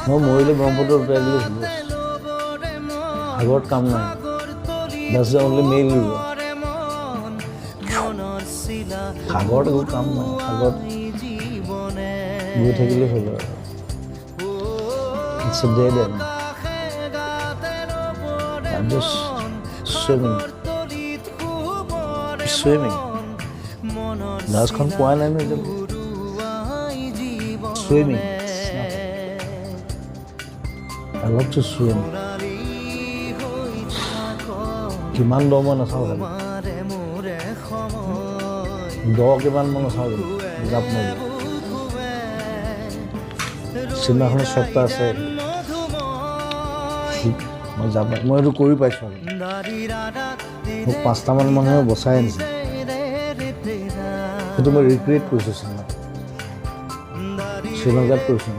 মই মৰিলে ব্ৰহ্মপুত্ৰত উটাই দিলে সাগৰত কাম নাই দাস অনলি মেইল সাগৰত একো কাম নাই সাগৰত গৈ থাকিলে হ'ল আৰু It's a dead end. I'm just swimming. Swimming. Naskan poa nahi main swimming. I love to swim. Kiman do man asal kan? Do kiman man asal kan? Jap nahi. Cinema khone shopta ase. মই যাব মই এইটো কৰি পাইছোঁ মোক 5টামান মানুহে বচাই আনিছে সেইটো মই ৰিক্ৰিয়েট কৰিছোঁ শ্ৰীলংকাত কৰিছোঁ